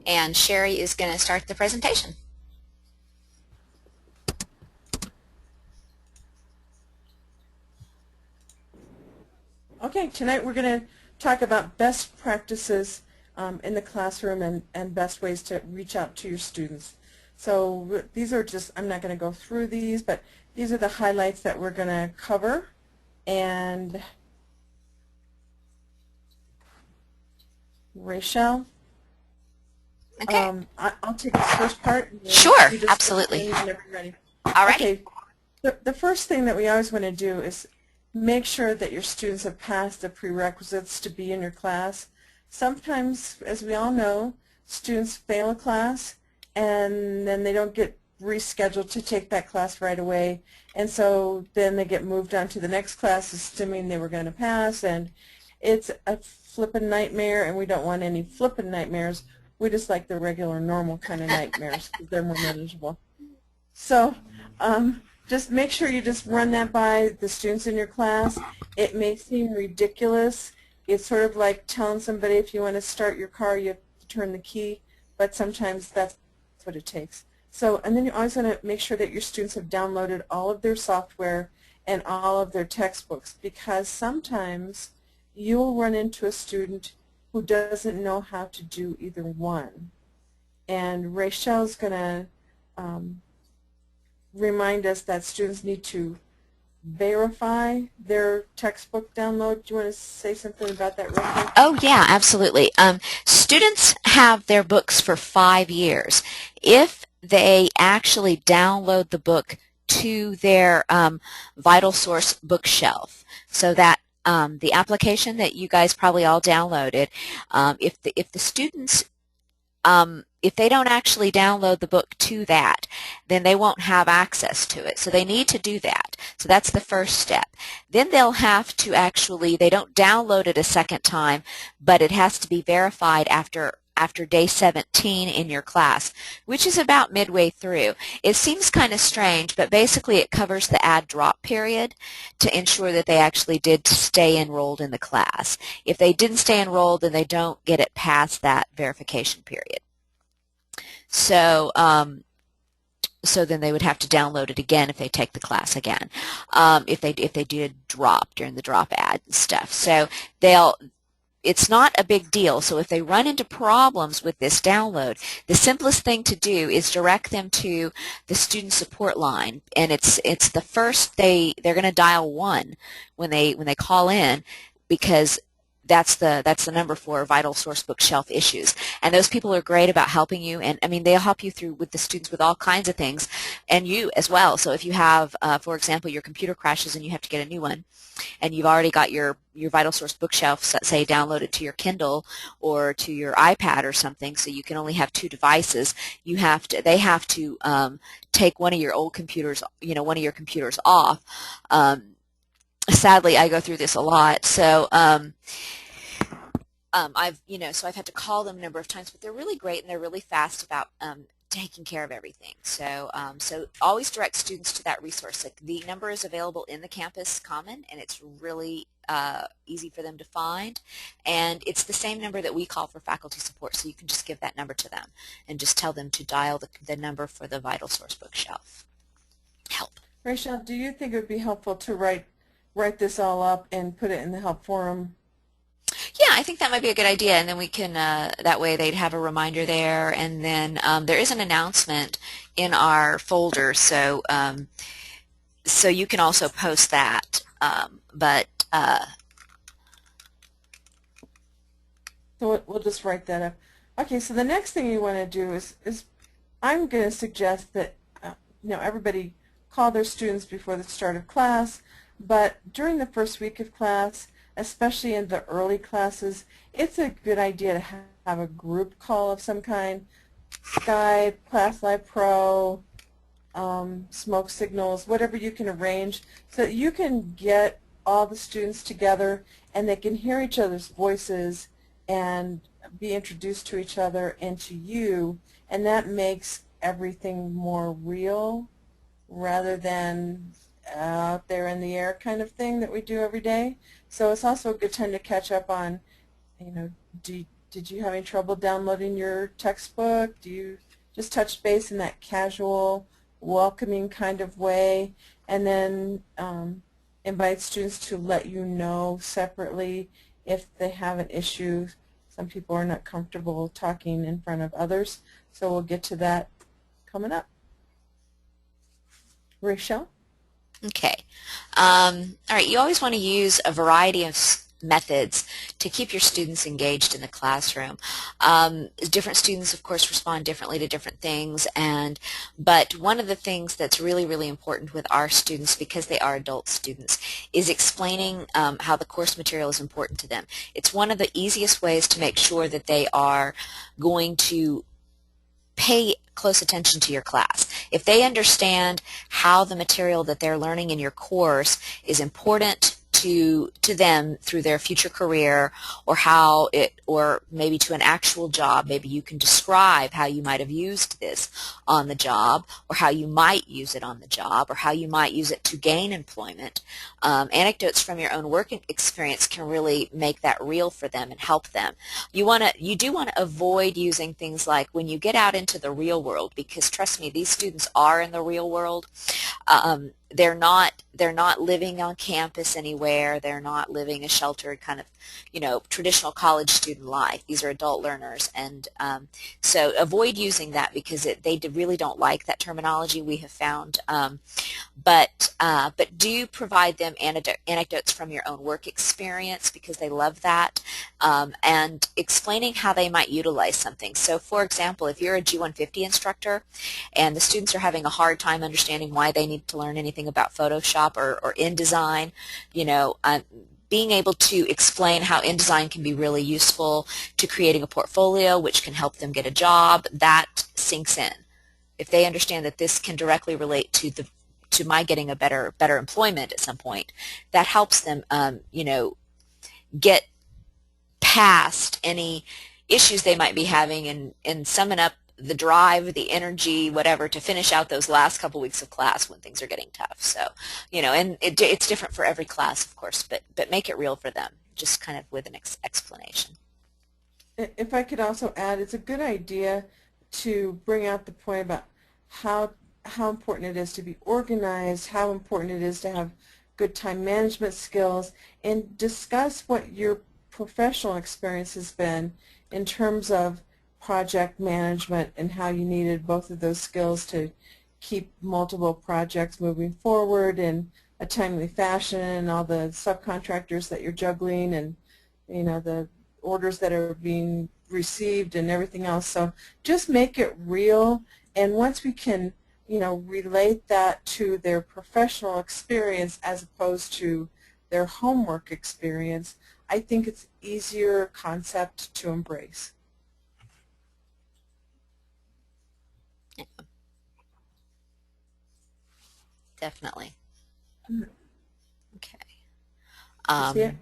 And Sherry is going to start the presentation. Okay, tonight we're going to talk about best practices in the classroom and best ways to reach out to your students. So these are just, I'm not going to go through these, but these are the highlights that we're going to cover. And Rachel, Okay. I'll take the first part. And then Sure, you just fill absolutely. in whenever you're ready. Alrighty. Okay, the first thing that we always want to do is make sure that your students have passed the prerequisites to be in your class. Sometimes, as we all know, students fail a class and then they don't get rescheduled to take that class right away, and so then they get moved on to the next class assuming they were going to pass, and it's a flippin' nightmare, and we don't want any flippin' nightmares. We just like the regular normal kind of nightmares because they're more manageable. So just make sure you just run that by the students in your class. It may seem ridiculous. It's sort of like telling somebody if you want to start your car, you have to turn the key, but sometimes that's what it takes. So, and then you always want to make sure that your students have downloaded all of their software and all of their textbooks, because sometimes you'll run into a student who doesn't know how to do either one. And Rachel's going to remind us that students need to verify their textbook download. Do you want to say something about that real quick? Oh, yeah, absolutely. Students have their books for 5 years. If they actually download the book to their Vital Source bookshelf, so that the application that you guys probably all downloaded, if the students if they don't actually download the book to that, then they won't have access to it. So they need to do that. So that's the first step. Then they'll have to actually, they don't download it a second time, but it has to be verified after day 17 in your class, which is about midway through. It seems kind of strange, but basically it covers the add drop period to ensure that they actually did stay enrolled in the class. If they didn't stay enrolled, then they don't get it past that verification period. So so then they would have to download it again if they take the class again, if they did drop during the drop ad and stuff. So it's not a big deal. So if they run into problems with this download, the simplest thing to do is direct them to the student support line, and it's the first they're going to dial 1 when they call in, because that's the number for Vital Source bookshelf issues. And those people are great about helping you, and I mean they'll help you through with the students with all kinds of things, and you as well. So if you have, for example, your computer crashes and you have to get a new one, and you've already got your Vital Source bookshelf, say, downloaded to your Kindle or to your iPad or something, so you can only have 2 devices, they have to take one of your old computers, one of your computers off. Sadly, I go through this a lot, so I've had to call them a number of times, but they're really great and they're really fast about taking care of everything. So so always direct students to that resource. Like, the number is available in the campus common, and it's really easy for them to find, and it's the same number that we call for faculty support, so you can just give that number to them and just tell them to dial the number for the Vital Source bookshelf help. Rachel, do you think it would be helpful to write this all up and put it in the help forum? Yeah, I think that might be a good idea, and then we can, that way they'd have a reminder there, and then there is an announcement in our folder, so so you can also post that, but So we'll just write that up. Okay, so the next thing you want to do is I'm going to suggest that everybody call their students before the start of class, but during the first week of class, especially in the early classes, it's a good idea to have a group call of some kind. Skype, ClassLive Pro, smoke signals, whatever you can arrange, so that you can get all the students together and they can hear each other's voices and be introduced to each other and to you, and that makes everything more real rather than out there in the air kind of thing that we do every day. So it's also a good time to catch up on, do Did you have any trouble downloading your textbook? Do you just touch base in that casual, welcoming kind of way, and then invite students to let you know separately if they have an issue. Some people are not comfortable talking in front of others, so we'll get to that coming up. Rachel? Okay. All right, you always want to use a variety of methods to keep your students engaged in the classroom. Different students, of course, respond differently to different things, but one of the things that's really, really important with our students, because they are adult students, is explaining how the course material is important to them. It's one of the easiest ways to make sure that they are going to pay close attention to your class. If they understand how the material that they're learning in your course is important to them through their future career, or maybe to an actual job, maybe you can describe how you might have used this on the job, or how you might use it on the job, or how you might use it to gain employment. Anecdotes from your own work experience can really make that real for them and help them. You do want to avoid using things like when you get out into the real world, because trust me, these students are in the real world. They're not living on campus anywhere. They're not living a sheltered kind of, traditional college student life. These are adult learners, and so avoid using that, because they really don't like that terminology, we have found. But do provide them anecdotes from your own work experience, because they love that, and explaining how they might utilize something. So, for example, if you're a G150 instructor and the students are having a hard time understanding why they need to learn anything about Photoshop or InDesign, being able to explain how InDesign can be really useful to creating a portfolio, which can help them get a job, that sinks in. If they understand that this can directly relate to my getting a better employment at some point, that helps them, get past any issues they might be having and summon up the drive, the energy, whatever, to finish out those last couple weeks of class when things are getting tough. So, and it's different for every class, of course, but make it real for them, just kind of with an explanation. If I could also add, it's a good idea to bring out the point about how important it is to be organized, how important it is to have good time management skills, and discuss what your professional experience has been in terms of project management and how you needed both of those skills to keep multiple projects moving forward in a timely fashion, and all the subcontractors that you're juggling, and the orders that are being received and everything else. So just make it real, and once we can relate that to their professional experience as opposed to their homework experience, I think it's an easier concept to embrace. Yeah. Definitely. Okay. See it?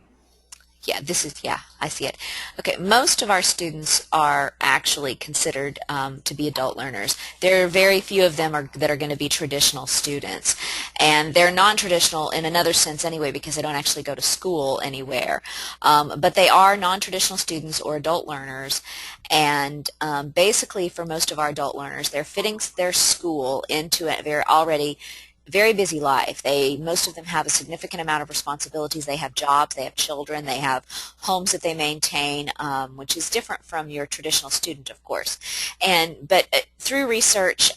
Yeah, I see it. Okay, most of our students are actually considered to be adult learners. There are very few of them that are going to be traditional students, and they're non-traditional in another sense anyway, because they don't actually go to school anywhere. But they are non-traditional students or adult learners, and basically for most of our adult learners, they're fitting their school into a already very busy life. Most of them have a significant amount of responsibilities. They have jobs, they have children, they have homes that they maintain, which is different from your traditional student, of course. But through research,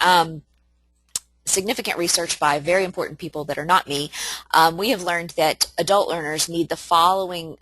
significant research by very important people that are not me, we have learned that adult learners need the following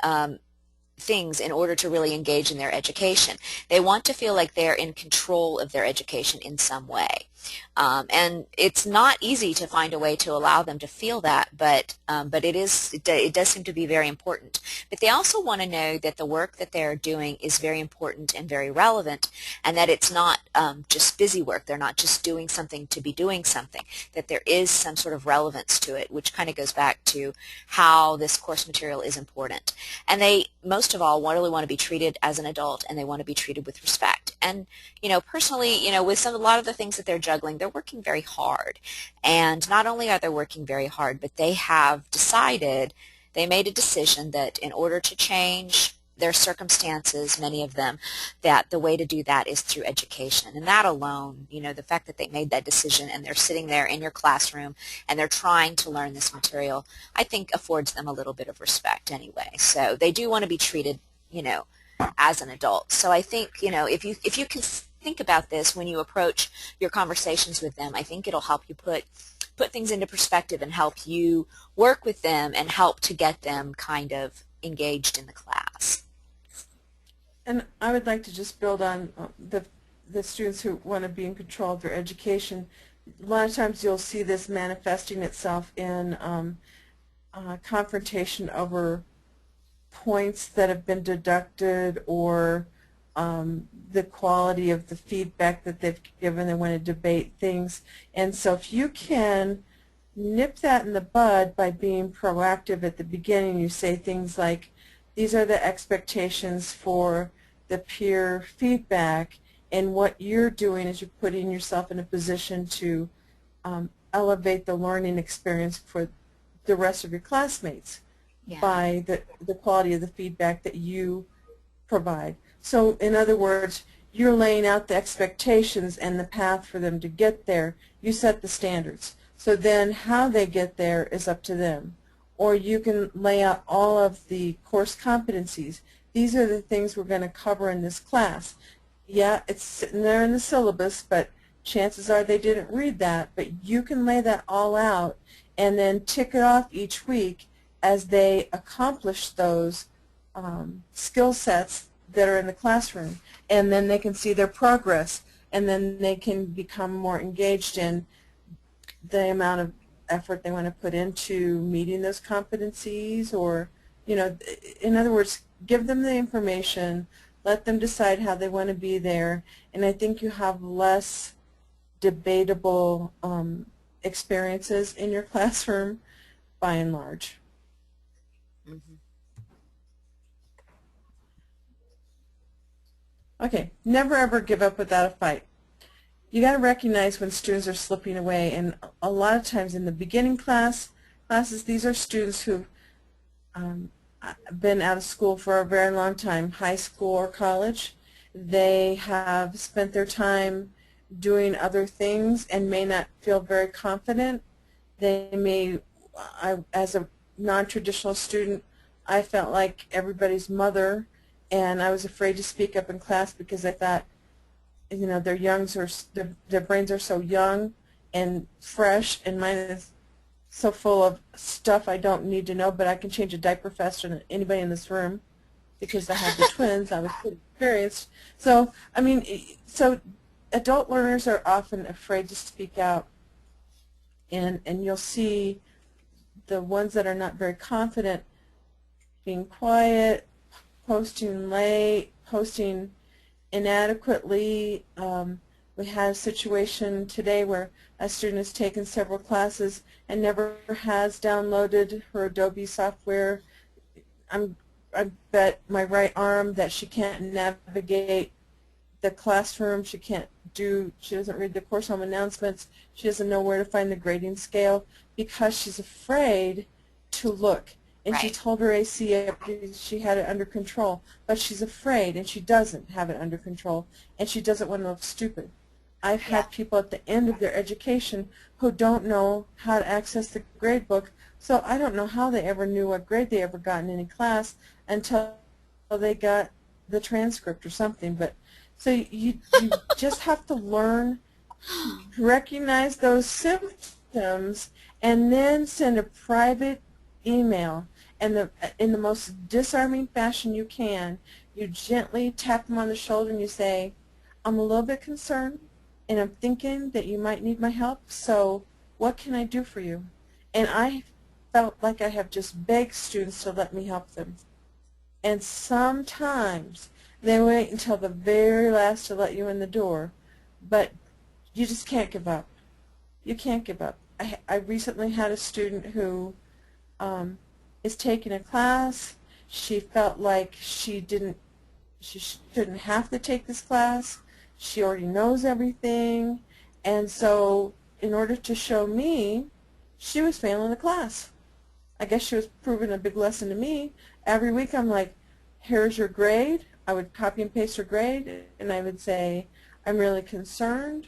things in order to really engage in their education. They want to feel like they're in control of their education in some way. And it's not easy to find a way to allow them to feel that, but it does seem to be very important. But they also want to know that the work that they're doing is very important and very relevant, and that it's not just busy work. They're not just doing something to be doing something, that there is some sort of relevance to it, which kind of goes back to how this course material is important. And they, most of all, really want to be treated as an adult, and they want to be treated with respect. And, personally, with a lot of the things that they're juggling, they're working very hard. And not only are they working very hard, but they have decided, they made a decision that in order to change their circumstances, many of them, that the way to do that is through education. And that alone, you know, the fact that they made that decision and they're sitting there in your classroom and they're trying to learn this material, I think affords them a little bit of respect anyway. So they do want to be treated, you know, as an adult. So I think, you know, if you can think about this when you approach your conversations with them, I think it'll help you put things into perspective and help you work with them and help to get them kind of engaged in the class. And I would like to just build on the students who want to be in control of their education. A lot of times you'll see this manifesting itself in confrontation over points that have been deducted, or the quality of the feedback that they've given. They want to debate things. And so if you can nip that in the bud by being proactive at the beginning, you say things like, these are the expectations for the peer feedback, and what you're doing is you're putting yourself in a position to elevate the learning experience for the rest of your classmates by the quality of the feedback that you provide. So in other words, you're laying out the expectations and the path for them to get there. You set the standards. So then how they get there is up to them. Or you can lay out all of the course competencies. These are the things we're going to cover in this class. Yeah, it's sitting there in the syllabus, but chances are they didn't read that. But you can lay that all out and then tick it off each week as they accomplish those skill sets that are in the classroom. And then they can see their progress, and then they can become more engaged in the amount of effort they want to put into meeting those competencies. Or, you know, in other words, give them the information, let them decide how they want to be there, and I think you have less debatable experiences in your classroom by and large. Mm-hmm. Okay, never ever give up without a fight. You got to recognize when students are slipping away, and a lot of times in the beginning classes, these are students who've been out of school for a very long time, high school or college. They have spent their time doing other things and may not feel very confident. They may, as a non-traditional student, I felt like everybody's mother, and I was afraid to speak up in class because I thought, you know, their brains are so young and fresh, and mine is so full of stuff I don't need to know, but I can change a diaper faster than anybody in this room because I had the twins. I was pretty experienced. So, I mean, so adult learners are often afraid to speak out, and you'll see the ones that are not very confident being quiet, posting late, posting inadequately. We had a situation today where a student has taken several classes and never has downloaded her Adobe software. I bet my right arm that she can't navigate the classroom. She doesn't read the course home announcements. She doesn't know where to find the grading scale because she's afraid to look. And she told her AC she had it under control, but she's afraid, and she doesn't have it under control, and she doesn't want to look stupid. I've had people at the end of their education who don't know how to access the grade book, so I don't know how they ever knew what grade they ever got in any class until they got the transcript or something. But so you just have to learn to recognize those symptoms and then send a private email, and in the most disarming fashion you can, you gently tap them on the shoulder and you say, I'm a little bit concerned, and I'm thinking that you might need my help, so what can I do for you? And I felt like I have just begged students to let me help them. And sometimes they wait until the very last to let you in the door, but you just can't give up. You can't give up. I recently had a student who is taking a class. She felt like she shouldn't have to take this class. She already knows everything, and so in order to show me, she was failing the class. I guess she was proving a big lesson to me. Every week I'm like, here's your grade. I would copy and paste her grade, and I would say, I'm really concerned.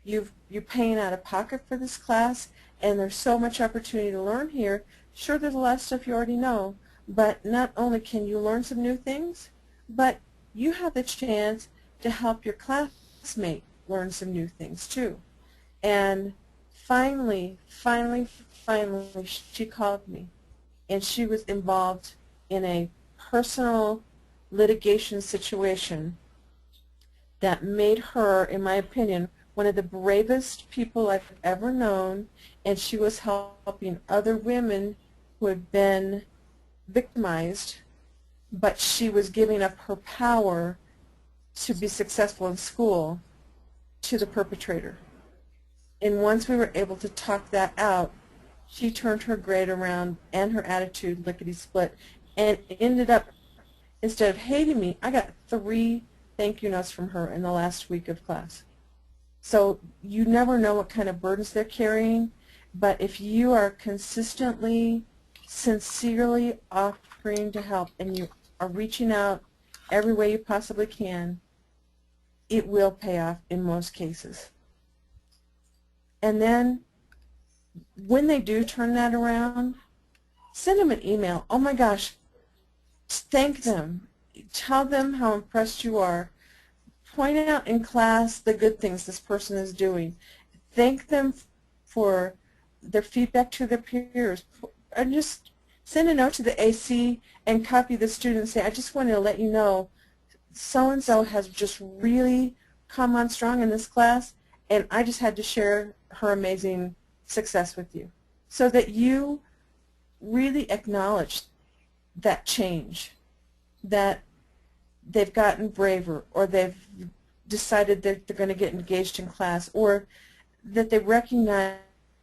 You're paying out of pocket for this class, and there's so much opportunity to learn here. Sure, there's a lot of stuff you already know, but not only can you learn some new things, but you have the chance to help your classmate learn some new things too. And finally, she called me, and she was involved in a personal litigation situation that made her, in my opinion, one of the bravest people I've ever known, and she was helping other women who had been victimized, but she was giving up her power to be successful in school to the perpetrator. And once we were able to talk that out, she turned her grade around and her attitude lickety-split, and ended up, instead of hating me, I got 3 thank you notes from her in the last week of class. So you never know what kind of burdens they're carrying, but if you are consistently, sincerely offering to help, and you are reaching out every way you possibly can, it will pay off in most cases. And then when they do turn that around, send them an email. Oh my gosh, thank them. Tell them how impressed you are. Point out in class the good things this person is doing. Thank them for their feedback to their peers. And just send a note to the AC and copy the student and say, I just wanted to let you know so-and-so has just really come on strong in this class, and I just had to share her amazing success with you, so that you really acknowledge that change, that they've gotten braver, or they've decided that they're going to get engaged in class, or that they recognize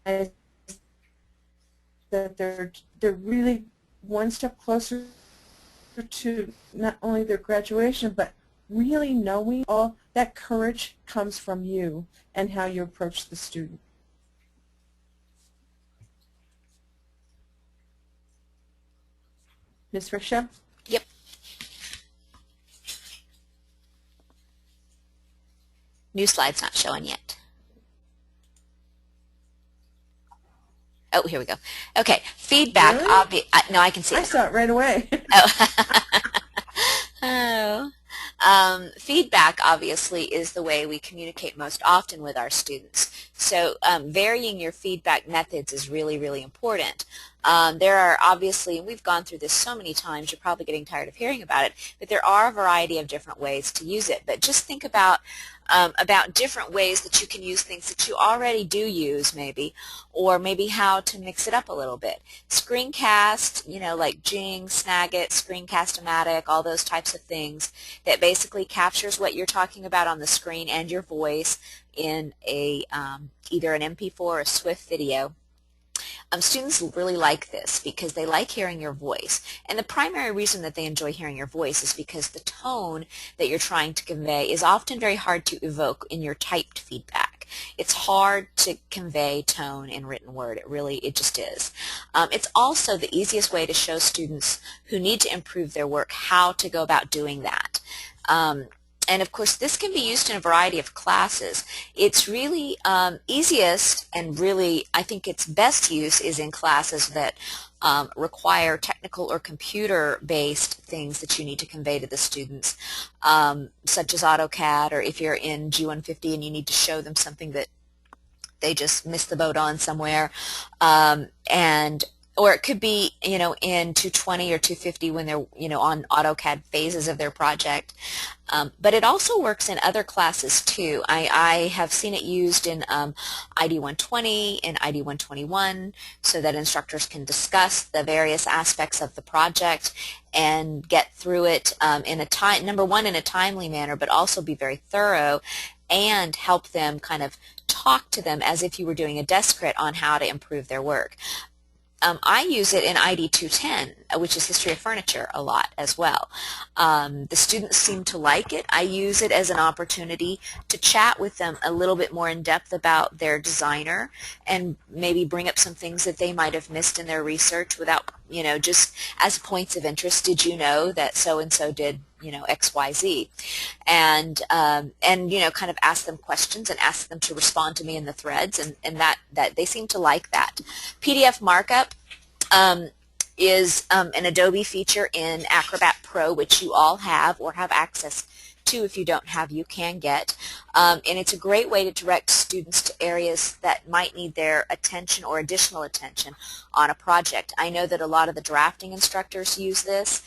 that they're really one step closer to not only their graduation, but really knowing all that courage comes from you and how you approach the student. Ms. Frickshell? Yep. New slide's not showing yet. Oh, here we go. Okay, feedback. Really? No, I can see I it. saw it right away. Oh. Feedback, obviously, is the way we communicate most often with our students. So varying your feedback methods is really, really important. There are obviously, and we've gone through this so many times, you're probably getting tired of hearing about it, but there are a variety of different ways to use it. But just think about different ways that you can use things that you already do use, maybe, or maybe how to mix it up a little bit. Screencast, you know, like Jing, Snagit, Screencast-O-Matic, all those types of things that basically captures what you're talking about on the screen and your voice in a either an MP4 or a Swift video. Students really like this because they like hearing your voice. And the primary reason that they enjoy hearing your voice is because the tone that you're trying to convey is often very hard to evoke in your typed feedback. It's hard to convey tone in written word. It just is. It's also the easiest way to show students who need to improve their work how to go about doing that. And of course, this can be used in a variety of classes. It's really easiest, and really I think its best use is in classes that require technical or computer-based things that you need to convey to the students, such as AutoCAD, or if you're in G150 and you need to show them something that they just missed the boat on somewhere, or it could be, you know, in 220 or 250 when they're, you know, on AutoCAD phases of their project. But it also works in other classes too. I have seen it used in ID 120 and ID 121 so that instructors can discuss the various aspects of the project and get through it in a number one, in a timely manner, but also be very thorough and help them kind of talk to them as if you were doing a desk crit on how to improve their work. I use it in ID 210, which is History of Furniture, a lot as well. The students seem to like it. I use it as an opportunity to chat with them a little bit more in depth about their designer and maybe bring up some things that they might have missed in their research without, just as points of interest. Did you know that so-and-so did, X, Y, Z? And kind of ask them questions and ask them to respond to me in the threads, and that they seem to like that. PDF markup is an Adobe feature in Acrobat Pro, which you all have or have access to. If you don't have, you can get. And it's a great way to direct students to areas that might need their attention or additional attention on a project. I know that a lot of the drafting instructors use this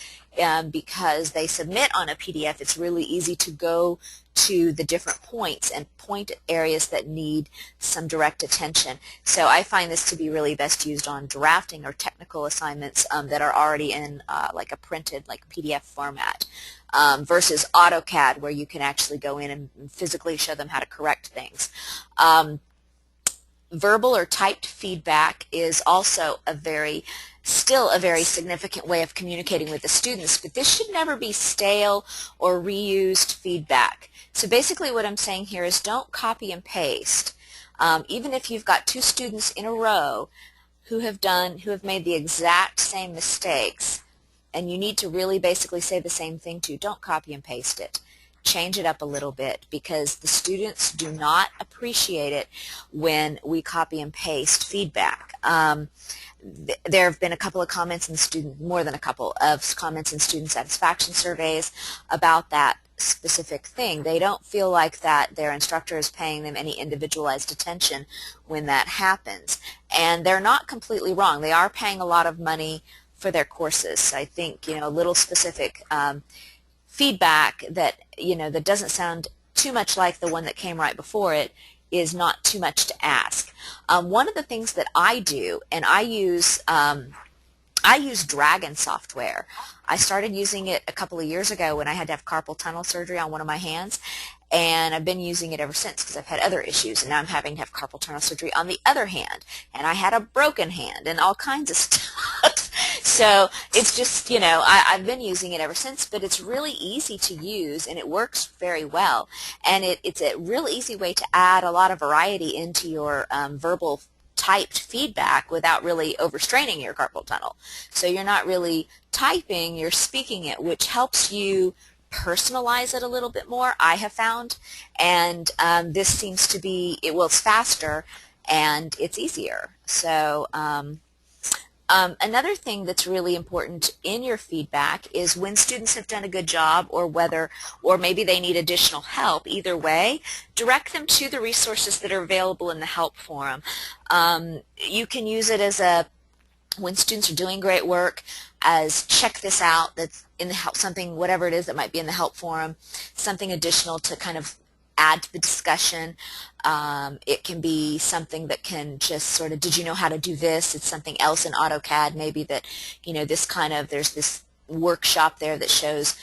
because they submit on a PDF. It's really easy to go to the different points and point at areas that need some direct attention. So I find this to be really best used on drafting or technical assignments that are already in like a printed, like PDF format, versus AutoCAD, where you can actually go in and physically show them how to correct things. Verbal or typed feedback is also still a very significant way of communicating with the students, but this should never be stale or reused feedback. So basically what I'm saying here is don't copy and paste. Even if you've got two students in a row who have made the exact same mistakes, and you need to really basically say the same thing to, don't copy and paste it. Change it up a little bit, because the students do not appreciate it when we copy and paste feedback. There have been a couple of comments more than a couple of comments in student satisfaction surveys about that specific thing. They don't feel like that their instructor is paying them any individualized attention when that happens. And they're not completely wrong. They are paying a lot of money for their courses. I think, a little specific feedback that, that doesn't sound too much like the one that came right before it is not too much to ask. One of the things that I do, and I use Dragon software. I started using it a couple of years ago when I had to have carpal tunnel surgery on one of my hands, and I've been using it ever since because I've had other issues, and now I'm having to have carpal tunnel surgery on the other hand, and I had a broken hand and all kinds of stuff. So it's just, I've been using it ever since, but it's really easy to use, and it works very well. And it's a real easy way to add a lot of variety into your verbal typed feedback without really overstraining your carpal tunnel. So you're not really typing, you're speaking it, which helps you personalize it a little bit more, I have found. And this seems to be, it's faster and it's easier. So another thing that's really important in your feedback is when students have done a good job, or maybe they need additional help. Either way, direct them to the resources that are available in the help forum. You can use it as when students are doing great work, as check this out, that's in the help, something, whatever it is that might be in the help forum, something additional to kind of add to the discussion. It can be something that can just sort of, did you know how to do this? It's something else in AutoCAD maybe that, there's this workshop there that shows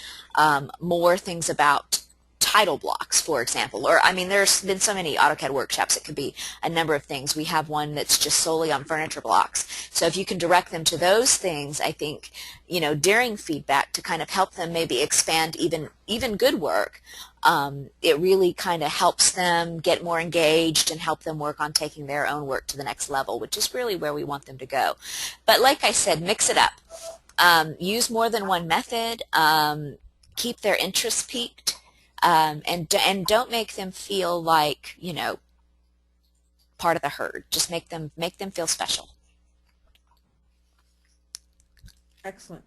more things about title blocks, for example. Or, there's been so many AutoCAD workshops. It could be a number of things. We have one that's just solely on furniture blocks. So if you can direct them to those things, I think, during feedback to kind of help them maybe expand even good work, it really kind of helps them get more engaged and help them work on taking their own work to the next level, which is really where we want them to go. But like I said, mix it up. Use more than one method. Keep their interests peaked. And don't make them feel like, part of the herd. Just make them feel special. Excellent.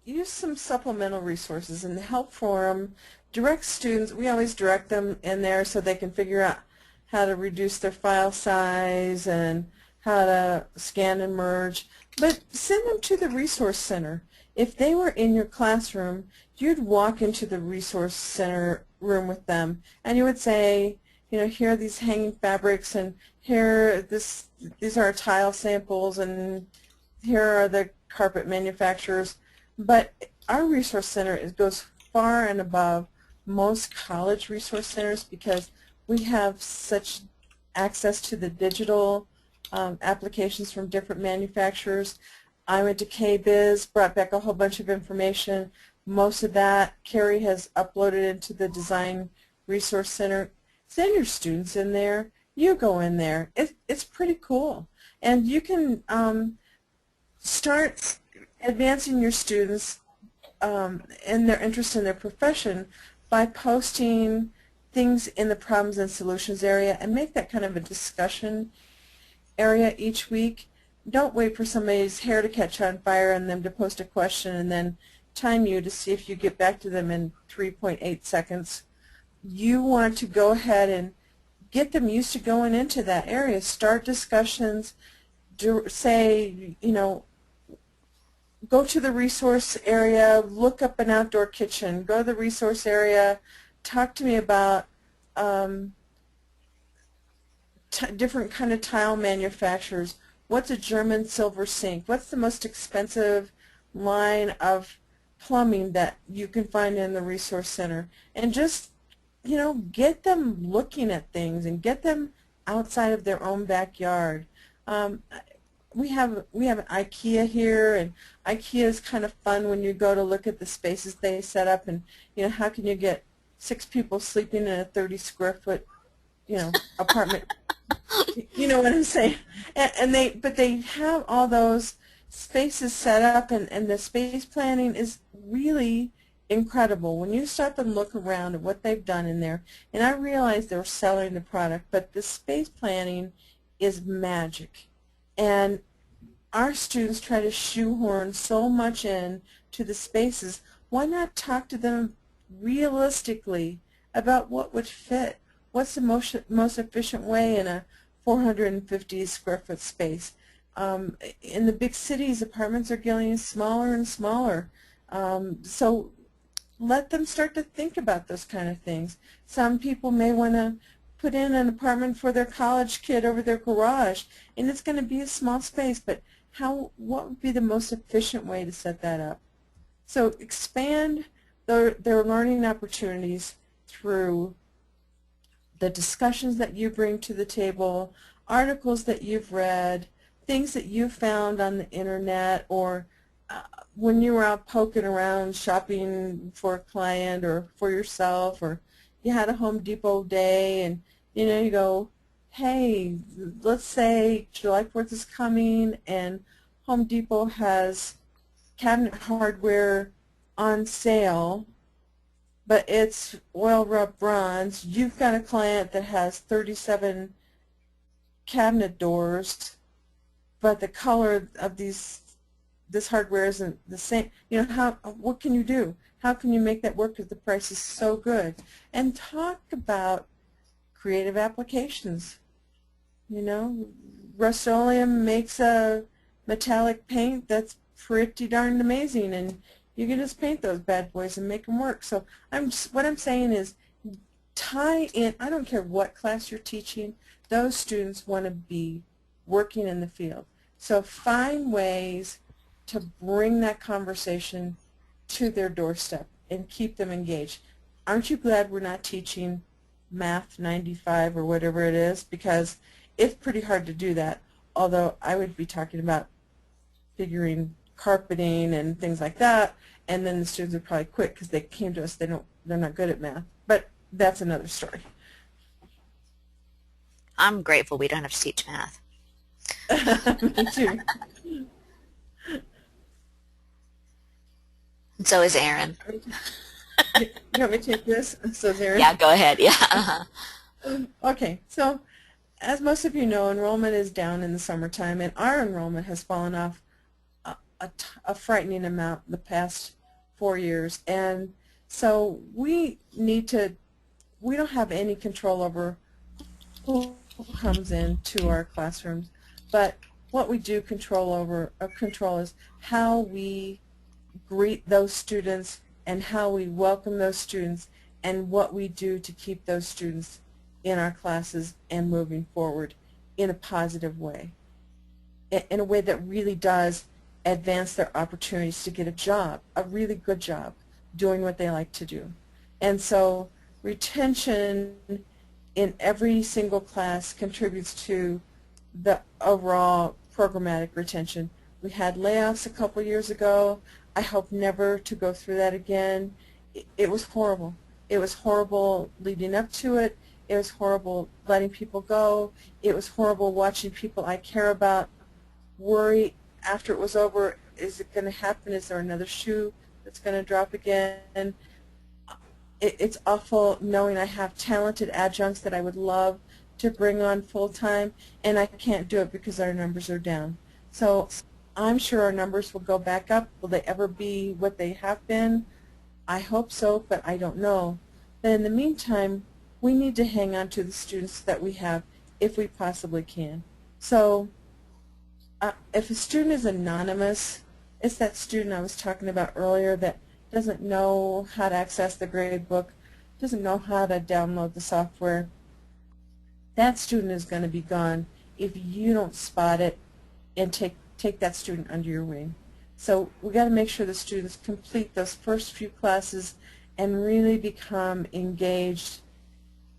Use some supplemental resources in the help forum. Direct students, we always direct them in there so they can figure out how to reduce their file size and how to scan and merge. But send them to the resource center. If they were in your classroom, you'd walk into the resource center room with them, and you would say, here are these hanging fabrics, and these are our tile samples, and here are the carpet manufacturers. But our resource center goes far and above most college resource centers, because we have such access to the digital applications from different manufacturers. I went to KBiz, brought back a whole bunch of information. Most of that Carrie has uploaded into the Design Resource Center. Send your students in there. You go in there. It's pretty cool. And you can start advancing your students in their interest in their profession by posting things in the problems and solutions area, and make that kind of a discussion area each week. Don't wait for somebody's hair to catch on fire and them to post a question and then time you to see if you get back to them in 3.8 seconds. You want to go ahead and get them used to going into that area. Start discussions. Say, you know, go to the resource area, look up an outdoor kitchen, go to the resource area, talk to me about different kind of tile manufacturers. What's a German silver sink? What's the most expensive line of plumbing that you can find in the resource center? And just, you know, get them looking at things and get them outside of their own backyard. We have an IKEA here, and IKEA is kind of fun when you go to look at the spaces they set up, and you know, how can you get 6 people sleeping in a 30 square foot, you know, apartment? You know what I'm saying? But they have all those spaces set up, and the space planning is really incredible when you stop and look around at what they've done in there. And I realize they're selling the product, but the space planning is magic. And our students try to shoehorn so much in to the spaces. Why not talk to them realistically about what would fit? What's the most efficient way in a 450 square foot space? In the big cities, apartments are getting smaller and smaller. So let them start to think about those kind of things. Some people may want to put in an apartment for their college kid over their garage, and it's going to be a small space, but what would be the most efficient way to set that up? So expand their learning opportunities through the discussions that you bring to the table, articles that you've read, things that you found on the internet, or when you were out poking around shopping for a client or for yourself, or you had a Home Depot day and you know, you go, hey, let's say July 4th is coming and Home Depot has cabinet hardware on sale, but it's oil rub bronze. You've got a client that has 37 cabinet doors, but the color of this hardware isn't the same. You know, what can you do? How can you make that work if the price is so good? And talk about creative applications. You know, Rust-Oleum makes a metallic paint that's pretty darn amazing, and you can just paint those bad boys and make them work. So what I'm saying is tie in. I don't care what class you're teaching, those students want to be working in the field. So find ways to bring that conversation to their doorstep and keep them engaged. Aren't you glad we're not teaching Math 95 or whatever it is? Because it's pretty hard to do that, although I would be talking about figuring carpeting and things like that, and then the students would probably quit because they came to us, they're not good at math. But that's another story. I'm grateful we don't have to teach math. Me too. And so is Erin. You want me to take this? So is Erin. Yeah, go ahead. Yeah. Okay, so as most of you know, enrollment is down in the summertime, and our enrollment has fallen off a frightening amount the past 4 years. And so we don't have any control over who comes into our classrooms, but what we do control is how we greet those students and how we welcome those students and what we do to keep those students in our classes and moving forward in a positive way, in a way that really does advance their opportunities to get a job, a really good job, doing what they like to do. And so retention in every single class contributes to the overall programmatic retention. We had layoffs a couple years ago. I hope never to go through that again. It was horrible. It was horrible leading up to it. It was horrible letting people go. It was horrible watching people I care about worry after it was over. Is it going to happen? Is there another shoe that's going to drop again? It's awful knowing I have talented adjuncts that I would love to bring on full-time, and I can't do it because our numbers are down. So I'm sure our numbers will go back up. Will they ever be what they have been? I hope so, but I don't know. But in the meantime, we need to hang on to the students that we have if we possibly can. So if a student is anonymous, it's that student I was talking about earlier that doesn't know how to access the grade book, doesn't know how to download the software. That student is going to be gone if you don't spot it and take that student under your wing. So we got to make sure the students complete those first few classes and really become engaged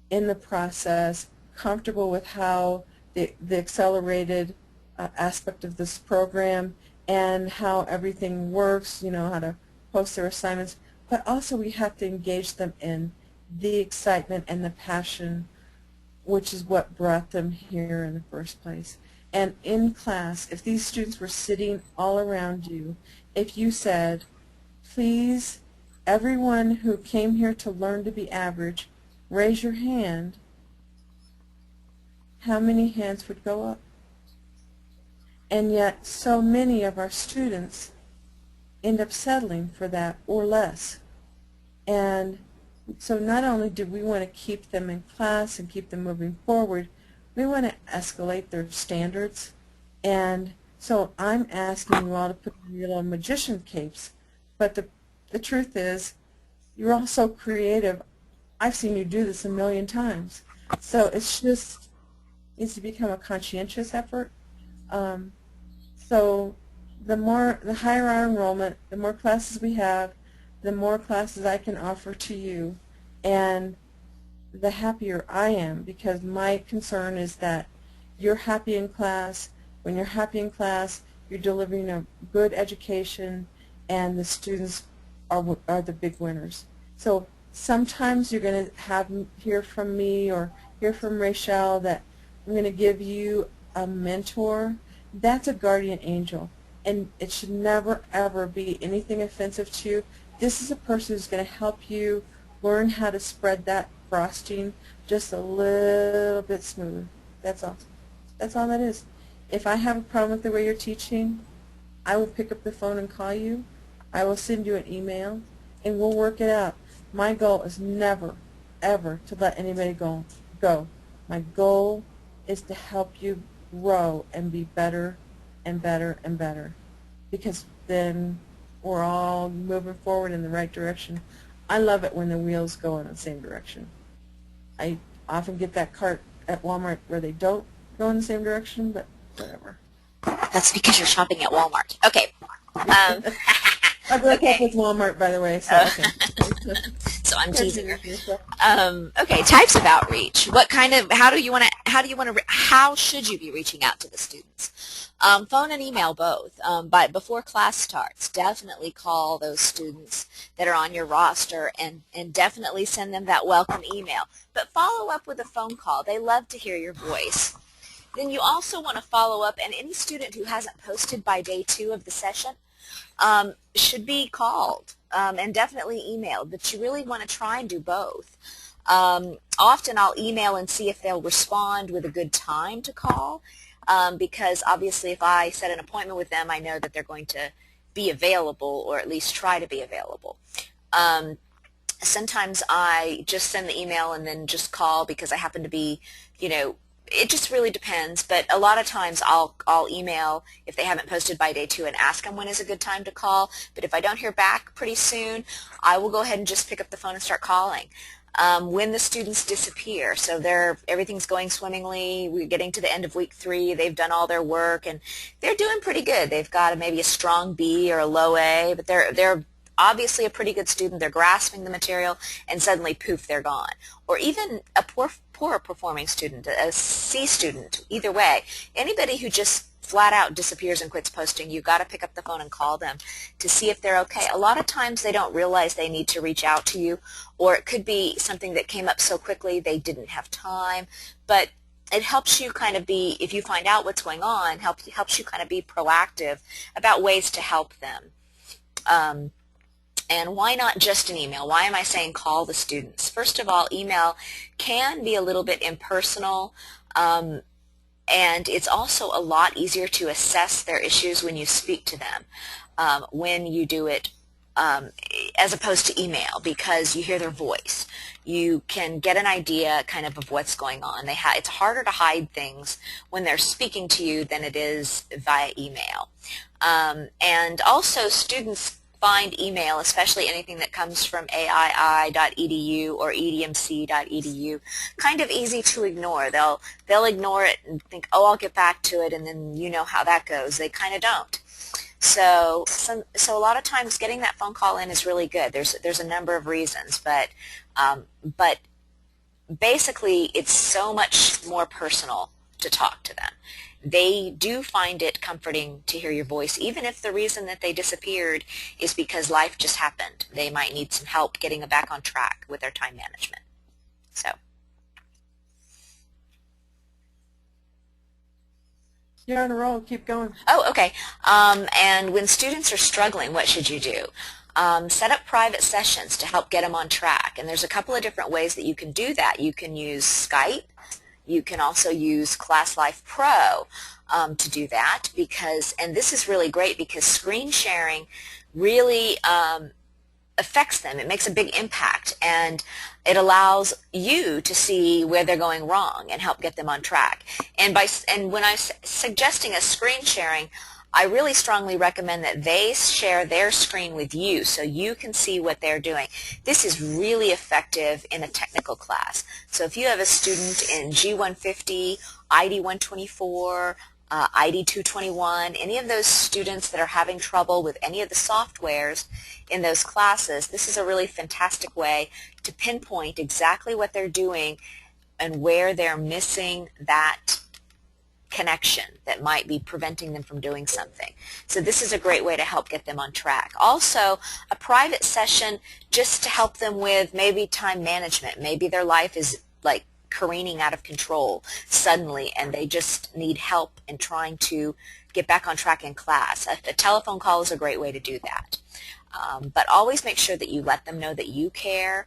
in the process, comfortable with how the accelerated aspect of this program and how everything works, you know, how to post their assignments, but also we have to engage them in the excitement and the passion, which is what brought them here in the first place. And in class, if these students were sitting all around you, if you said, please, everyone who came here to learn to be average, raise your hand, how many hands would go up? And yet so many of our students end up settling for that or less. And so not only do we want to keep them in class and keep them moving forward, we want to escalate their standards. And so I'm asking you all to put on your little magician capes, but the truth is you're all so creative. I've seen you do this a million times. So it's just needs to become a conscientious effort. So the higher our enrollment, the more classes we have, the more classes I can offer to you, and the happier I am, because my concern is that you're happy in class. When you're happy in class, you're delivering a good education, and the students are the big winners. So sometimes you're going to hear from me or hear from Rachel that I'm going to give you a mentor. That's a guardian angel, and it should never ever be anything offensive to you. This is a person who's going to help you learn how to spread that frosting just a little bit smoother. That's all. That's all that is. If I have a problem with the way you're teaching, I will pick up the phone and call you. I will send you an email, and we'll work it out. My goal is never, ever to let anybody go. My goal is to help you grow and be better and better and better, because then we're all moving forward in the right direction. I love it when the wheels go in the same direction. I often get that cart at Walmart where they don't go in the same direction, but whatever. That's because you're shopping at Walmart. Okay. I broke up with Walmart, by the way, so okay. So I'm teasing her. Okay, types of outreach. What kind of? How should you be reaching out to the students? Phone and email both. But before class starts, definitely call those students that are on your roster and definitely send them that welcome email. But follow up with a phone call. They love to hear your voice. Then you also want to follow up, and any student who hasn't posted by day 2 of the session should be called and definitely emailed, but you really want to try and do both. Often I'll email and see if they'll respond with a good time to call, because obviously if I set an appointment with them, I know that they're going to be available, or at least try to be available. Sometimes I just send the email and then just call because I happen to be, it just really depends, but a lot of times I'll email if they haven't posted by day 2 and ask them when is a good time to call. But if I don't hear back pretty soon, I will go ahead and just pick up the phone and start calling. When the students disappear, so everything's going swimmingly, we're getting to the end of week 3, they've done all their work and they're doing pretty good. They've got maybe a strong B or a low A, but they're obviously a pretty good student, they're grasping the material, and suddenly poof, they're gone. Or even a poor performing student, a C student, either way, anybody who just flat out disappears and quits posting, you've got to pick up the phone and call them to see if they're okay. A lot of times they don't realize they need to reach out to you, or it could be something that came up so quickly they didn't have time, but it helps you kind of be, if you find out what's going on, helps you kind of be proactive about ways to help them. And why not just an email? Why am I saying call the students? First of all, email can be a little bit impersonal, and it's also a lot easier to assess their issues when you speak to them, when you do it as opposed to email, because you hear their voice. You can get an idea kind of what's going on. It's harder to hide things when they're speaking to you than it is via email. And also students find email, especially anything that comes from aii.edu or edmc.edu, kind of easy to ignore. They'll ignore it and think, oh, I'll get back to it, and then you know how that goes. They kind of don't. So a lot of times getting that phone call in is really good. There's a number of reasons, but basically it's so much more personal to talk to them. They do find it comforting to hear your voice, even if the reason that they disappeared is because life just happened. They might need some help getting back on track with their time management. So. You're on a roll. Keep going. Oh, okay. And when students are struggling, what should you do? Set up private sessions to help get them on track. And there's a couple of different ways that you can do that. You can use Skype. You can also use ClassLife Pro to do that, and this is really great because screen sharing really affects them. It makes a big impact, and it allows you to see where they're going wrong and help get them on track. And when I'm suggesting a screen sharing, I really strongly recommend that they share their screen with you so you can see what they're doing. This is really effective in a technical class. So if you have a student in G150, ID124, ID221, any of those students that are having trouble with any of the softwares in those classes, this is a really fantastic way to pinpoint exactly what they're doing and where they're missing that connection that might be preventing them from doing something. So this is a great way to help get them on track. Also, a private session just to help them with maybe time management. Maybe their life is like careening out of control suddenly and they just need help in trying to get back on track in class. A telephone call is a great way to do that. But always make sure that you let them know that you care.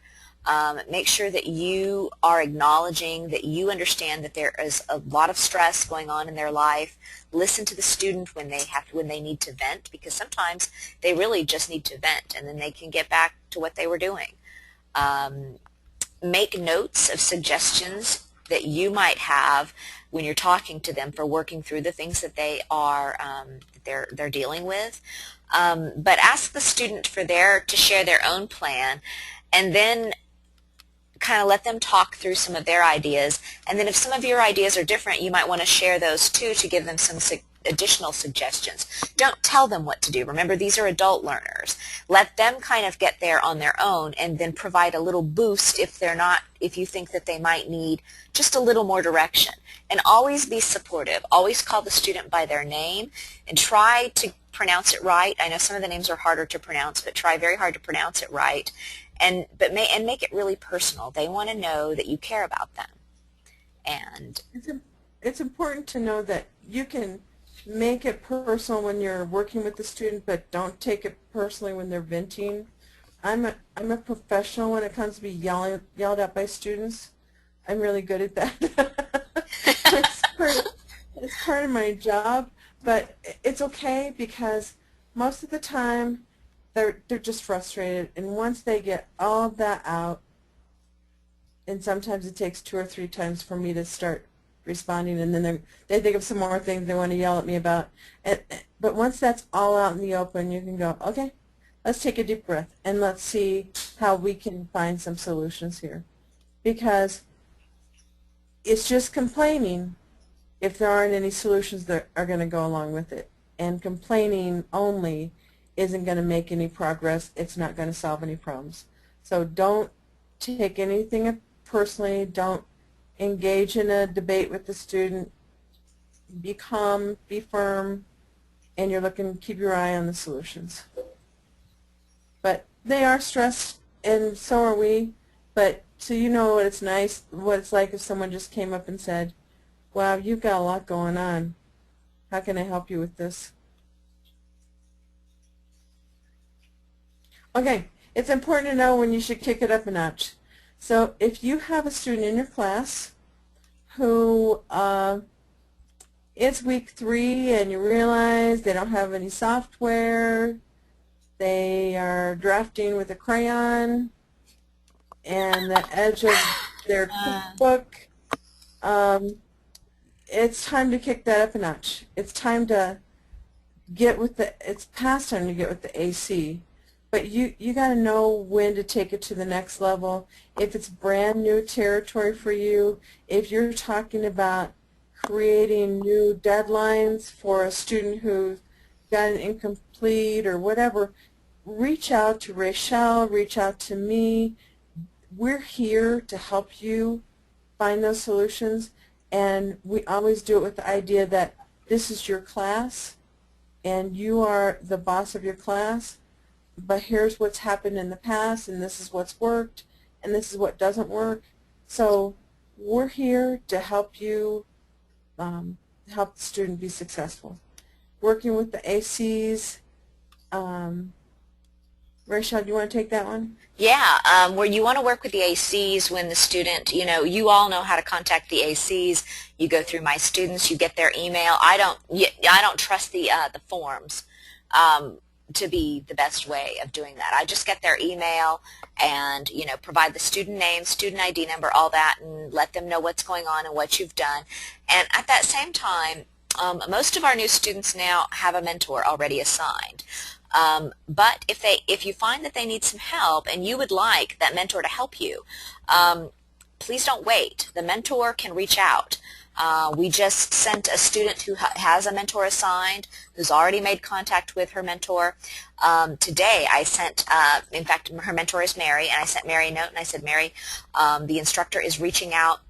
Make sure that you are acknowledging that you understand that there is a lot of stress going on in their life. Listen to the student when they need to vent, because sometimes they really just need to vent and then they can get back to what they were doing. Make notes of suggestions that you might have when you're talking to them for working through the things that they are they're dealing with. But ask the student to share their own plan, and then kind of let them talk through some of their ideas. And then if some of your ideas are different, you might want to share those too to give them some additional suggestions. Don't tell them what to do. Remember, these are adult learners. Let them kind of get there on their own and then provide a little boost if you think that they might need just a little more direction. And always be supportive. Always call the student by their name and try to pronounce it right. I know some of the names are harder to pronounce, but try very hard to pronounce it right. And make it really personal. They want to know that you care about them. And it's important to know that you can make it personal when you're working with the student, but don't take it personally when they're venting. I'm a professional when it comes to be yelled at by students. I'm really good at that. It's part of my job, but it's okay because most of the time they're just frustrated, and once they get all of that out, and sometimes it takes 2 or 3 times for me to start responding, and then they think of some more things they want to yell at me about. But once that's all out in the open, you can go, okay, let's take a deep breath and let's see how we can find some solutions here. Because it's just complaining if there aren't any solutions that are going to go along with it. And complaining only isn't going to make any progress. It's not going to solve any problems. So don't take anything personally. Don't engage in a debate with the student. Be calm, be firm, and you're looking, keep your eye on the solutions. But they are stressed, and so are we. But so you know what it's nice, what it's like if someone just came up and said, "Wow, you've got a lot going on. How can I help you with this?" Okay, it's important to know when you should kick it up a notch. So if you have a student in your class who it's week 3 and you realize they don't have any software, they are drafting with a crayon, and the edge of their cookbook, it's time to kick that up a notch. It's time to get with the, it's past time to get with the AC. But you got to know when to take it to the next level. If it's brand new territory for you, if you're talking about creating new deadlines for a student who's got an incomplete or whatever, reach out to Rachel, reach out to me. We're here to help you find those solutions, and we always do it with the idea that this is your class and you are the boss of your class, but here's what's happened in the past, and this is what's worked, and this is what doesn't work. So we're here to help you help the student be successful. Working with the ACs, Rachel, do you want to take that one? Yeah, where you want to work with the ACs when the student, you all know how to contact the ACs. You go through My Students, you get their email. I don't trust the forms to be the best way of doing that. I just get their email and provide the student name, student ID number, all that, and let them know what's going on and what you've done. And at that same time, most of our new students now have a mentor already assigned. But if you find that they need some help and you would like that mentor to help you, please don't wait. The mentor can reach out. We just sent a student who has a mentor assigned, who's already made contact with her mentor. Today I sent, in fact, her mentor is Mary, and I sent Mary a note and I said, Mary, the instructor is reaching out.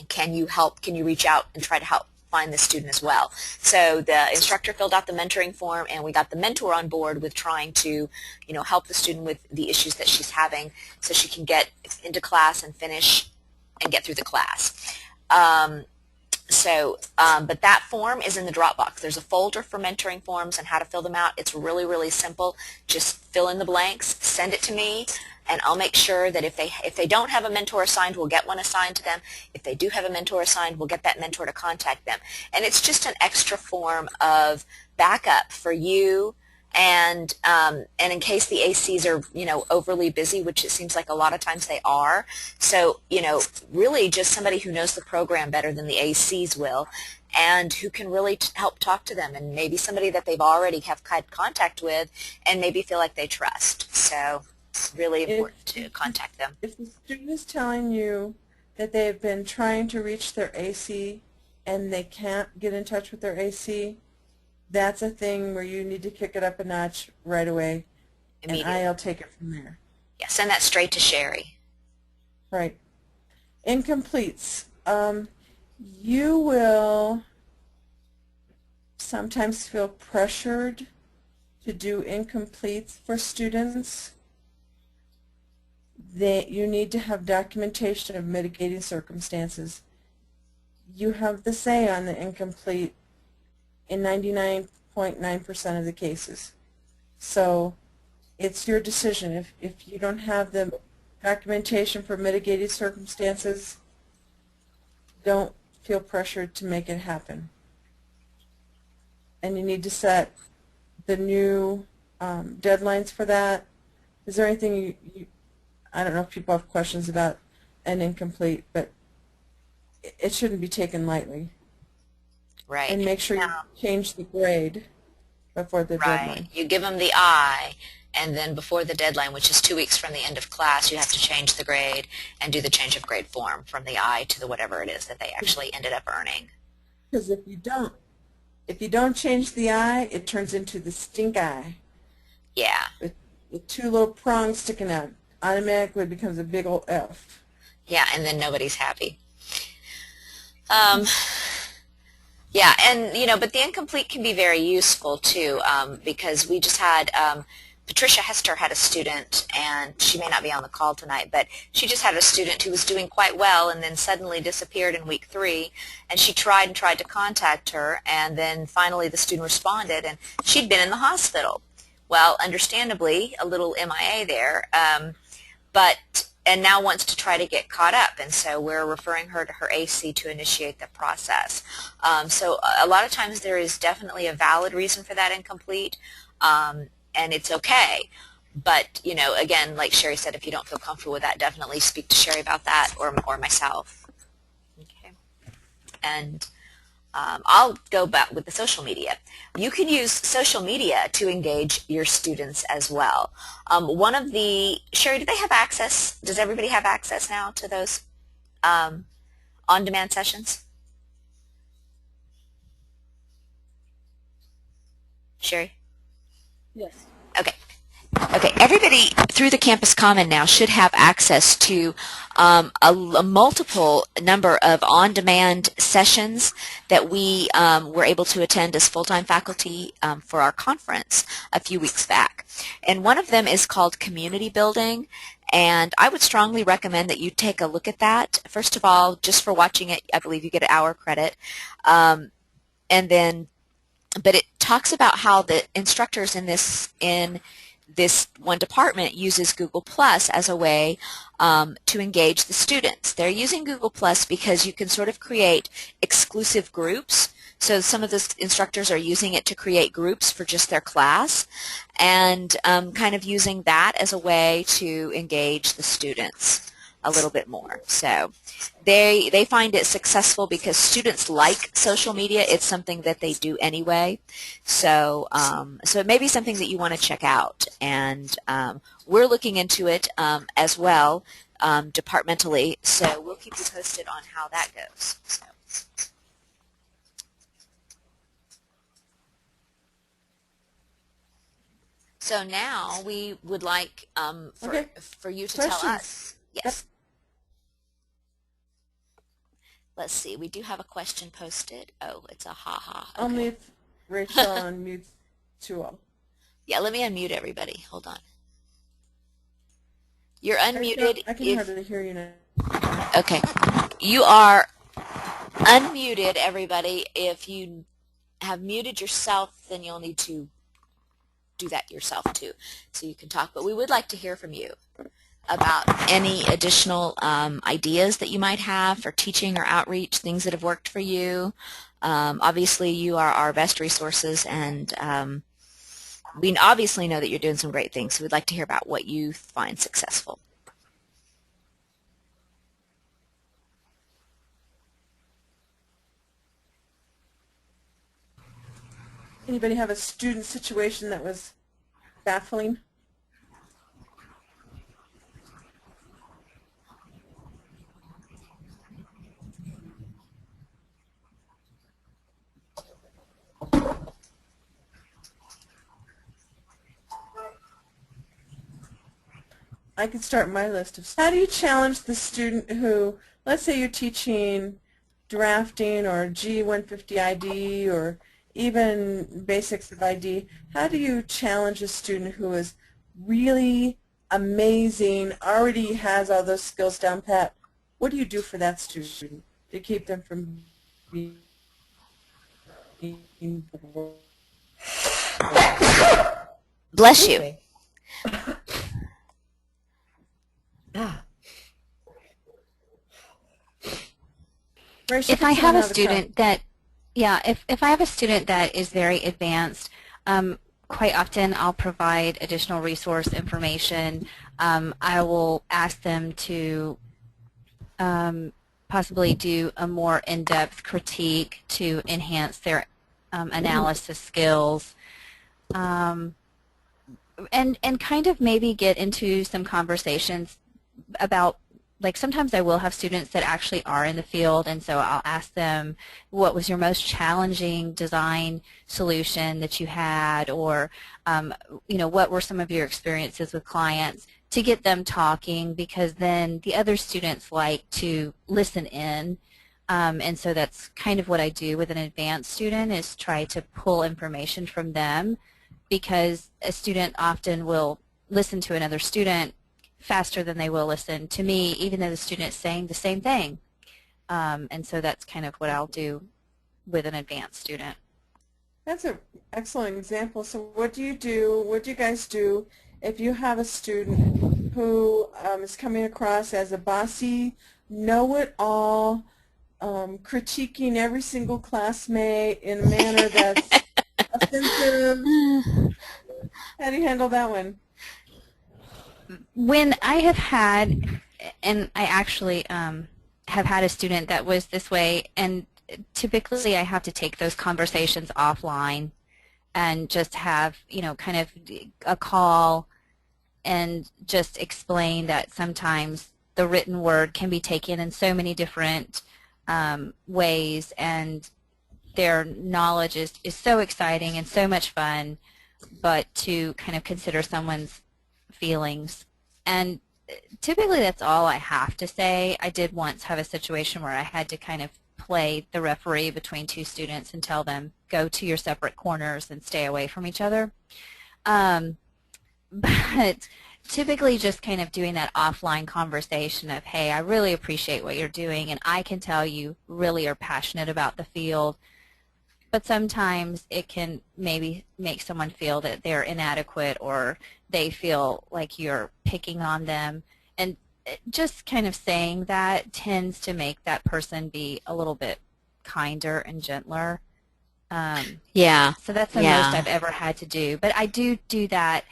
Can you help? Can you reach out and try to help find the student as well? So the instructor filled out the mentoring form, and we got the mentor on board with trying to, help the student with the issues that she's having so she can get into class and finish and get through the class. But that form is in the Dropbox. There's a folder for mentoring forms and how to fill them out. It's really, really simple. Just fill in the blanks, send it to me, and I'll make sure that if they don't have a mentor assigned, we'll get one assigned to them. If they do have a mentor assigned, we'll get that mentor to contact them. And it's just an extra form of backup for you, and in case the ACs are overly busy, which it seems like a lot of times they are. So really just somebody who knows the program better than the ACs will, and who can really help talk to them, and maybe somebody that they've already have had contact with and maybe feel like they trust. So it's really important to contact them. If the student is telling you that they've been trying to reach their AC and they can't get in touch with their AC, that's a thing where you need to kick it up a notch right away, and I'll take it from there. Yeah, send that straight to Sherry. Right. Incompletes. You will sometimes feel pressured to do incompletes for students. You need to have documentation of mitigating circumstances. You have the say on the incomplete in 99.9% of the cases. So it's your decision. If you don't have the documentation for mitigating circumstances, don't feel pressured to make it happen. And you need to set the new deadlines for that. Is there anything I don't know if people have questions about an incomplete, but it shouldn't be taken lightly. Right. And make sure you change the grade before the deadline. You give them the I, and then before the deadline, which is 2 weeks from the end of class, you have to change the grade and do the change of grade form from the I to the whatever it is that they actually ended up earning. Because if you don't change the I, it turns into the stink eye. Yeah. With two little prongs sticking out. Automatically becomes a big old F. Yeah, and then nobody's happy. Um, yeah, and but the incomplete can be very useful too, because we just had Patricia Hester had a student, and she may not be on the call tonight, but she just had a student who was doing quite well and then suddenly disappeared in week 3, and she tried and tried to contact her, and then finally the student responded, and she'd been in the hospital. Well, understandably, a little MIA there, and now wants to try to get caught up, and so we're referring her to her AC to initiate the process. So a lot of times there is definitely a valid reason for that incomplete, and it's okay. But, again, like Sherry said, if you don't feel comfortable with that, definitely speak to Sherry about that or myself. Okay. And I'll go back with the social media. You can use social media to engage your students as well. Sherry, do they have access? Does everybody have access now to those on-demand sessions? Sherry? Yes. Okay. Okay, everybody through the Campus Common now should have access to a multiple number of on-demand sessions that we were able to attend as full-time faculty for our conference a few weeks back. And one of them is called Community Building, and I would strongly recommend that you take a look at that. First of all, just for watching it, I believe you get an hour credit. And then, but it talks about how the instructors in this one department uses Google Plus as a way to engage the students. They're using Google Plus because you can sort of create exclusive groups. So some of the instructors are using it to create groups for just their class, and kind of using that as a way to engage the students a little bit more. So they find it successful because students like social media. It's something that they do anyway. So so it may be something that you want to check out. And we're looking into it as well departmentally. So we'll keep you posted on how that goes. So now we would like for you to tell us. Yes. Let's see. We do have a question posted. Oh, it's a ha-ha. Okay. Only if Rachel unmutes to all. Yeah, let me unmute everybody. Hold on. You're unmuted. I can hardly hear you now. Okay. You are unmuted, everybody. If you have muted yourself, then you'll need to do that yourself too, so you can talk. But we would like to hear from you about any additional ideas that you might have for teaching or outreach, things that have worked for you. Obviously, you are our best resources, and we obviously know that you're doing some great things, so we'd like to hear about what you find successful. Anybody have a student situation that was baffling? I could start my list of. How do you challenge the student who, let's say you're teaching drafting or G150 ID or even basics of ID, how do you challenge a student who is really amazing, already has all those skills down pat? What do you do for that student to keep them from being bored? Bless you. If I have a student that, if I have a student that is very advanced, quite often I'll provide additional resource information. I will ask them to possibly do a more in-depth critique to enhance their analysis skills, and kind of maybe get into some conversations about like sometimes I will have students that actually are in the field, and so I'll ask them, what was your most challenging design solution that you had, or what were some of your experiences with clients, to get them talking, because then the other students like to listen in. And so that's kind of what I do with an advanced student, is try to pull information from them, because a student often will listen to another student faster than they will listen to me, even though the student is saying the same thing. And so that's kind of what I'll do with an advanced student. That's an excellent example. So what do you guys do if you have a student who is coming across as a bossy, know-it-all, critiquing every single classmate in a manner that's offensive? How do you handle that one? When I have had, and I actually have had a student that was this way, and typically I have to take those conversations offline and just have, kind of a call and just explain that sometimes the written word can be taken in so many different ways, and their knowledge is so exciting and so much fun, but to kind of consider someone's feelings. And typically that's all I have to say. I did once have a situation where I had to kind of play the referee between two students and tell them, go to your separate corners and stay away from each other. But typically just kind of doing that offline conversation of, hey, I really appreciate what you're doing, and I can tell you really are passionate about the field, but sometimes it can maybe make someone feel that they're inadequate, or they feel like you're picking on them. And just kind of saying that tends to make that person be a little bit kinder and gentler. Yeah. So that's the most I've ever had to do. But I do that.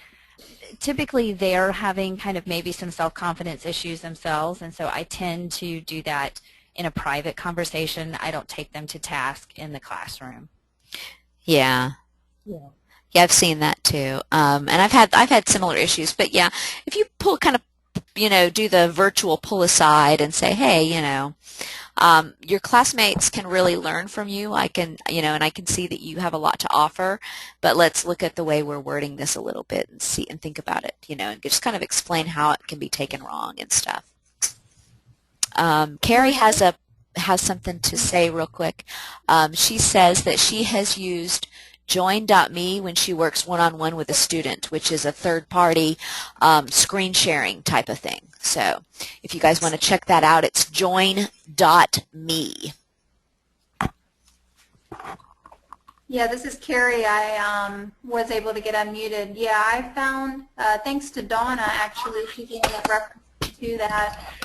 Typically they're having kind of maybe some self-confidence issues themselves, and so I tend to do that in a private conversation. I don't take them to task in the classroom. Yeah. Yeah, I've seen that too. And I've had similar issues. But yeah, if you do the virtual pull aside and say, hey, your classmates can really learn from you. And I can see that you have a lot to offer, but let's look at the way we're wording this a little bit and see and think about it, and just kind of explain how it can be taken wrong and stuff. Carrie has something to say real quick. She says that she has used Join.me when she works one-on-one with a student, which is a third-party screen sharing type of thing. So if you guys want to check that out, it's Join.me. Yeah, this is Carrie. I was able to get unmuted. Yeah, I found, thanks to Donna, actually, she gave me a reference to that.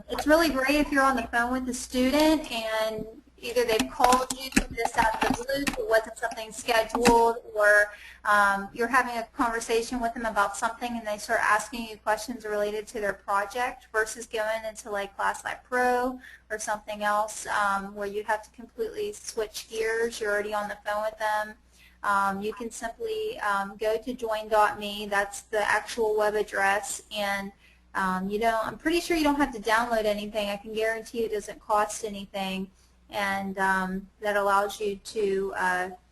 It's really great if you're on the phone with the student and either they've called you this out of the blue, it wasn't something scheduled, or you're having a conversation with them about something and they start asking you questions related to their project, versus going into like ClassLive Pro or something else where you have to completely switch gears. You're already on the phone with them. You can simply go to join.me. That's the actual web address, and I'm pretty sure you don't have to download anything. I can guarantee it doesn't cost anything. And that allows you to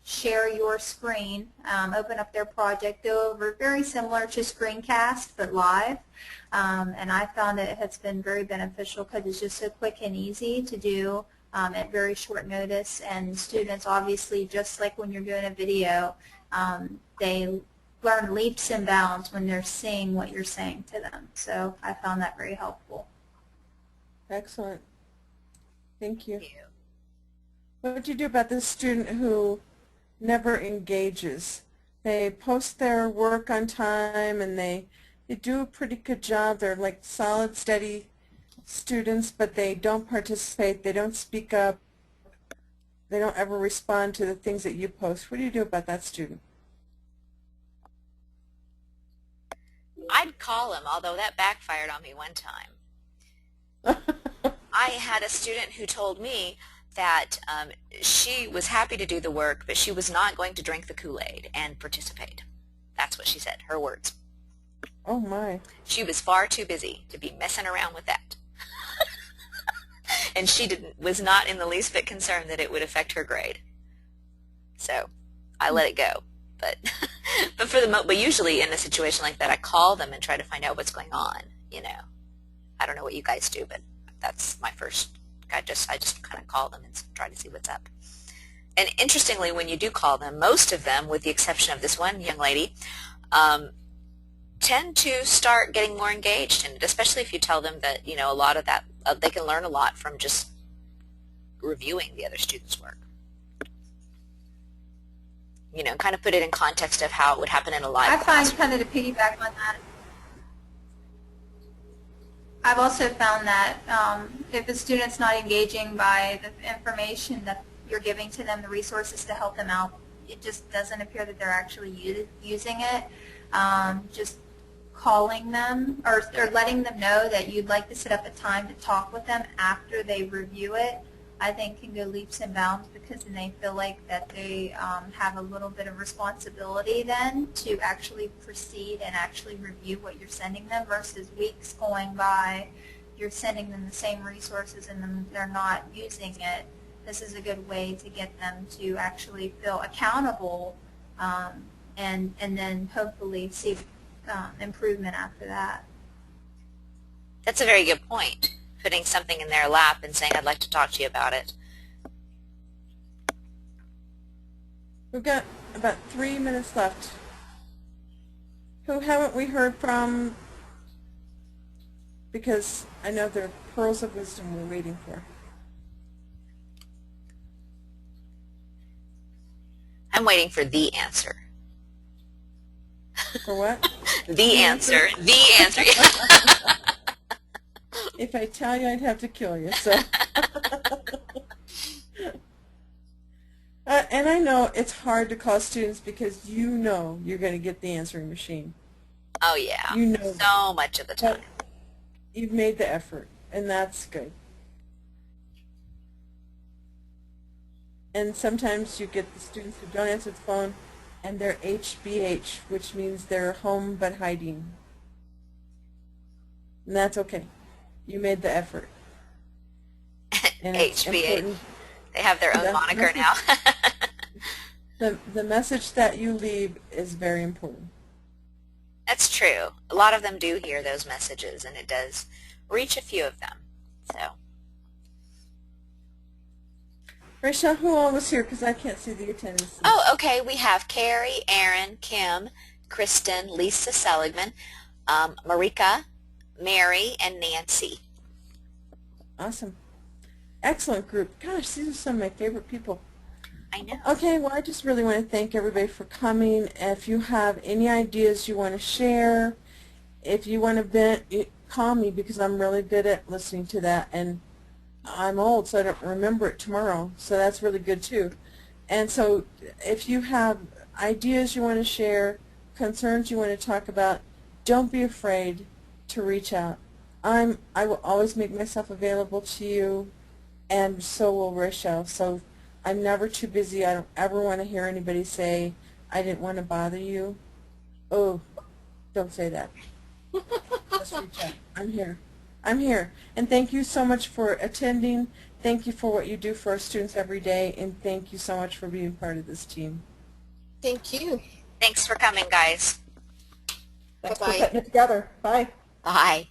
share your screen, open up their project, go over, very similar to Screencast but live. And I found it has been very beneficial because it's just so quick and easy to do at very short notice. And students, obviously, just like when you're doing a video, they learn leaps and bounds when they're seeing what you're saying to them. So I found that very helpful. Excellent. Thank you. What do you do about the student who never engages? They post their work on time and they do a pretty good job. They're like solid, steady students, but they don't participate. They don't speak up. They don't ever respond to the things that you post. What do you do about that student? I'd call him, although that backfired on me one time. I had a student who told me that she was happy to do the work, but she was not going to drink the Kool-Aid and participate. That's what she said, her words. Oh, my. She was far too busy to be messing around with that. and she was not in the least bit concerned that it would affect her grade. So I let it go. But but usually in a situation like that, I call them and try to find out what's going on. You know, I don't know what you guys do, but that's my first. I just kind of call them and try to see what's up. And interestingly, when you do call them, most of them, with the exception of this one young lady, tend to start getting more engaged in it, especially if you tell them that, you know, a lot of that, they can learn a lot from just reviewing the other students' work. You know, kind of put it in context of how it would happen in a live class. I find, kind of to piggyback on that, I've also found that if the student's not engaging by the information that you're giving to them, the resources to help them out, it just doesn't appear that they're actually using it. Just calling them or letting them know that you'd like to set up a time to talk with them after they review it, I think can go leaps and bounds, because then they feel like that they have a little bit of responsibility then to actually proceed and actually review what you're sending them, versus weeks going by, you're sending them the same resources and then they're not using it. This is a good way to get them to actually feel accountable and then hopefully see improvement after that. That's a very good point. Putting something in their lap and saying, I'd like to talk to you about it. We've got about 3 minutes left. Who haven't we heard from? Because I know there are pearls of wisdom we're waiting for. I'm waiting for the answer. For what? The answer. The answer. If I tell you, I'd have to kill you. So, and I know it's hard to call students because you know you're going to get the answering machine. Oh yeah. You know so much of the time. But you've made the effort, and that's good. And sometimes you get the students who don't answer the phone, and they're HBH, which means they're home but hiding. And that's okay. You made the effort. And HBH. They have their own moniker now. the message that you leave is very important. That's true. A lot of them do hear those messages, and it does reach a few of them. So. Rachel, who all was here? Because I can't see the attendance. Oh, okay. We have Carrie, Aaron, Kim, Kristen, Lisa Seligman, Marika, Mary, and Nancy. Awesome. Excellent group. Gosh, these are some of my favorite people. I know. Okay, well, I just really want to thank everybody for coming. If you have any ideas you want to share, if you want to vent, call me, because I'm really good at listening to that. And I'm old, so I don't remember it tomorrow, so that's really good too. And so if you have ideas you want to share, concerns you want to talk about, don't be afraid to reach out. I will always make myself available to you, and so will Rochelle. So I'm never too busy. I don't ever want to hear anybody say, I didn't want to bother you. Oh, don't say that. Just reach out. I'm here. I'm here. And thank you so much for attending. Thank you for what you do for our students every day, and thank you so much for being part of this team. Thank you. Thanks for coming, guys. Thanks for Bye-bye. putting it together. Bye. Bye.